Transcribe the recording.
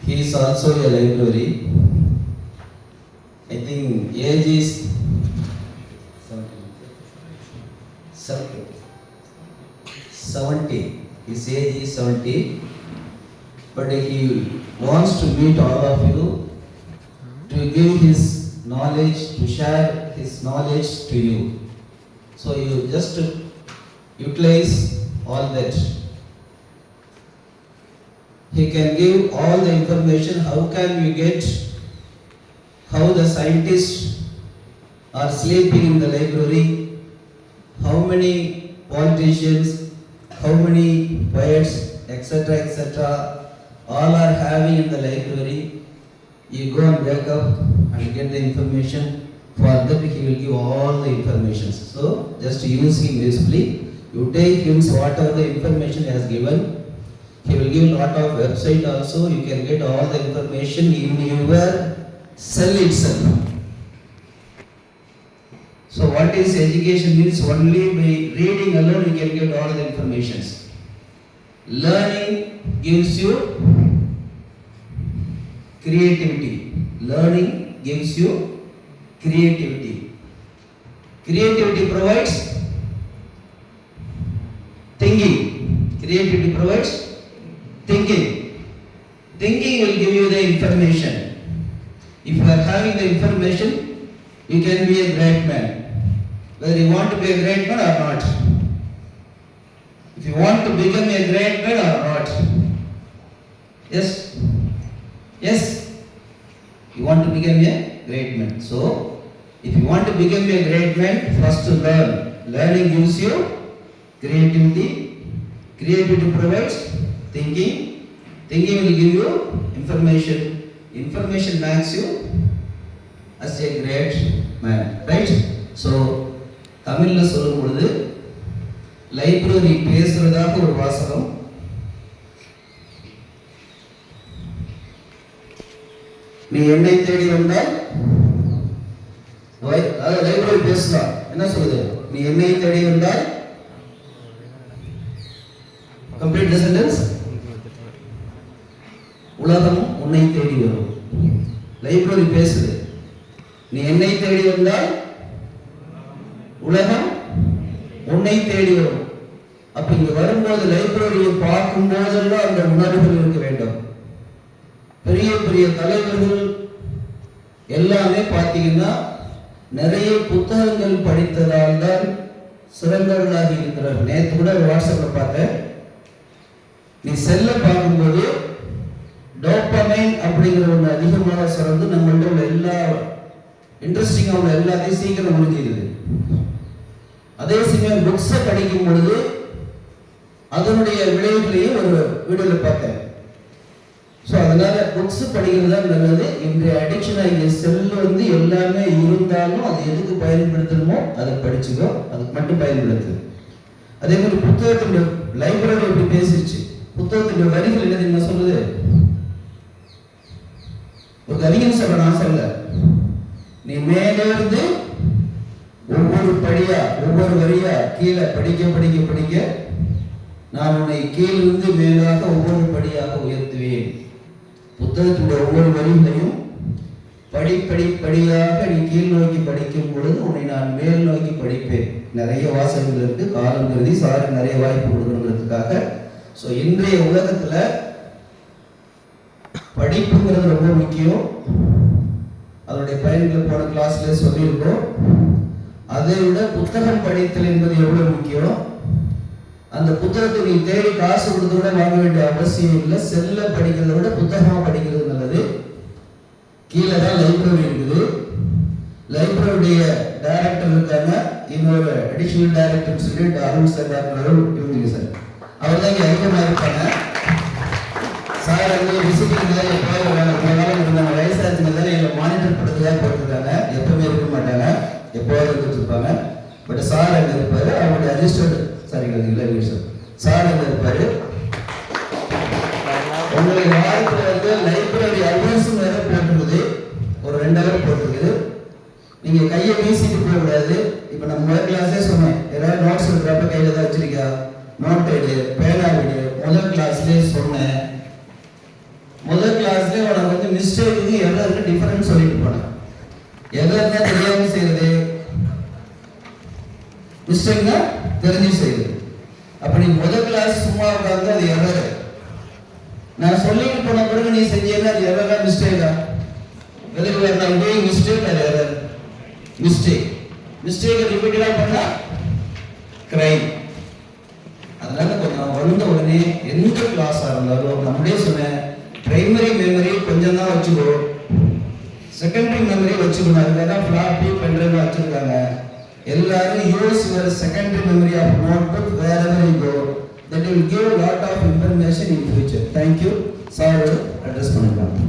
he is also a library. I think age is 70. His age is 70. But he wants to meet all of you to give his knowledge, to share his knowledge to you. So you just utilize all that. He can give all the information. How can we get, how the scientists are sleeping in the library, how many politicians, how many poets, etc., etc., all are having in the library. You go and wake up and get the information. For that he will give all the information. So just use him usefully. You take him whatever the information he has given. He will give lot of website also. You can get all the information in your cell itself. So what is education means? Only by reading alone you can get all the informations. Learning gives you creativity. Learning gives you creativity. Creativity provides thinking. Creativity provides thinking. Thinking will give you the information. If you are having the information, you can be a great man. Whether you want to be a great man or not. If you want to become a great man or not. Yes? Yes? You want to become a great man. So, if you want to become a great man, first to learn. Learning gives you creativity. Creativity provides thinking. Thinking will give you information. Information makes you as a great man. Right? So, தமிழ்ல சொல்லும் பொழுது library பேசுறதாக ஒரு வாசகம். நீ என்னை தேடி வந்தால் library பேசலாம். என்ன சொல்லுது? நீ என்னை தேடி வந்தால் கம்ப்ளீட் தி சென்டென்ஸ். உலகம் உன்னை தேடி வரும். லைப்ரரி பேசுது. நீ என்னை தேடி வந்தால் உலகம் உன்னை தேடி வரும். அப்ப இங்க வரும்போது லைப்ரரியை பார்க்கும் போதெல்லாம் அந்த உணர்வுகள் இருக்க வேண்டும். பெரிய பெரிய தலைவர்கள் எல்லாமே பார்த்தீங்கன்னா நிறைய புத்தகங்கள் படித்ததால் தான் சிறந்தவர்களாக இருக்கிறார்கள். நேற்று கூட வாட்ஸ்அப்ல பார்த்தேன். நீ செல்ல பார்க்கும்போது டோபமைன் அப்படிங்கிற ஒன்று அதிகமாக சுரந்து நம்மள்ட்ட உள்ள எல்லா இன்ட்ரெஸ்டிங்காக உள்ள எல்லாத்தையும் சீக்கிரம் முடிஞ்சிருது. அதே சமயம் புக்ஸை படிக்கும் பொழுது அதனுடைய விளைவுகளையும் ஒரு வீடியோவில் பார்த்தேன். ஸோ அதனால புக்ஸ் படிக்கிறது தான் நல்லது. இன்றைய அடிக்ஷன் ஆகிய செல் எல்லாமே இருந்தாலும் அது எதுக்கு பயன்படுத்தணுமோ அதை படிச்சுக்கோ, அதுக்கு மட்டும் பயன்படுத்து. அதே மாதிரி புத்தகத்தினுடைய லைப்ரரி எப்படி பேசிடுச்சு. புத்தகத்தினுடைய வரிகள் என்ன தெரியுமா சொல்லுது? ஒரு கவிஞன் சொல்ற, நான் சொல்ல, நீ மேலே இருந்து ஒவ்வொரு படியா ஒவ்வொரு வரியா கீழே படிக்க படிக்க படிக்க நான் உன்னை கீழிருந்து மேலாக ஒவ்வொரு படியாக உயர்த்துவேன். புத்தகத்தினுடைய ஒவ்வொரு வரிகளையும் படிப்படியாக நீ கீழ் நோக்கி படிக்கும் பொழுது உன்னை நான் மேல் நோக்கி படிப்பேன். நிறைய வாசகங்கள் இருக்கு. காலம் கருதி சார் நிறைய வாய்ப்பு கொடுக்கணுங்கிறதுக்காக. ஸோ இன்றைய உலகத்துல படிப்புங்கிறது ரொம்ப முக்கியம். அதனுடைய பயன்களை போன கிளாஸ்ல சொல்லியிருக்கோம். அதை விட புத்தகம் படித்தல் என்பது எவ்வளவு முக்கியம். அந்த புத்தகத்தை நீ தேடி காசு கொடுத்து கூட வாங்க வேண்டிய அவசியம் இல்லை. செல்ல படிக்கிறத விட புத்தகமா படிக்கிறது நல்லது. கீழே தான் லைப்ரரி இருக்குது. லைப்ரரியுடைய டைரக்டர் இருக்காங்க. இன்னொரு அடிஷனல் டைரக்டர் சொல்லிட்டு அருண் சார் இவங்க சார் அவர் தான் இங்கே அதிகமாக இருப்பாங்க. சார் வந்து விசிட்டிங் தான் எப்போ இருந்தாங்க. வயசாச்சுங்க தானே எங்களை மானிட்டர் படுத்துதான் போட்டுருக்காங்க. எப்பவுமே இருக்க மாட்டாங்க, எப்போவாது இருந்துட்டு இருப்பாங்க. பட் சார் அங்கே இருப்பாரு. அவருடைய அசிஸ்டன்ட் சார் அங்கே இருப்பாரு. உங்களுக்கு வாய்ப்பு வந்து லைப்ரரி அவர்ஸும் வேற போட்டுருக்குது. ஒரு 2 hour போட்டிருக்குது. நீங்க கையை வீசிட்டு போக கூடாது. இப்ப நம்ம முதல் கிளாஸே சொன்னேன், ஏதாவது நோட்ஸ் இருக்கிறப்ப கையில தான் வச்சிருக்கா, நோட் எடு, பேனா எடு. முதல் கிளாஸ்லேயே சொன்னேன். முதல் கிளாஸ்லேயே மிஸ்டேக்கு எரருக்கு டிஃபரன்ஸ் சொல்லிட்டு போனேன். எரர்னா தெரியாம செய்யறது, மிஸ்டேக்னா தெரிஞ்சு செய்யுது. அப்படி முதல் கிளாஸ் சும்மா உட்காந்து அது எரர். நான் சொல்லிட்டு போன பிறகு நீ செஞ்சேன்னா அது எரரா மிஸ்டேக்கா? எதுக்கு வேற நான் டூயிங் மிஸ்டேக் அது எரர். மிஸ்டேக் ரிப்பீட்டடா பண்ணா கிரைம். அதனால கொஞ்சம் வந்த உடனே எந்த கிளாஸா இருந்தாலும் நம்மளே சொன்னேன், பிரைமரி மெமரி கொஞ்சம் தான் வச்சுக்கோ, செகண்டரி மெமரி வச்சுக்கணும். அதுதான் ஃபிளாப்பி பென்ட்ரைவ் வச்சிருக்காங்க. எல்லாரும் use your secondary memory of notebook wherever you go. That will give a lot of information in future. Thank you. Sir address பண்ணிக்கலாம்.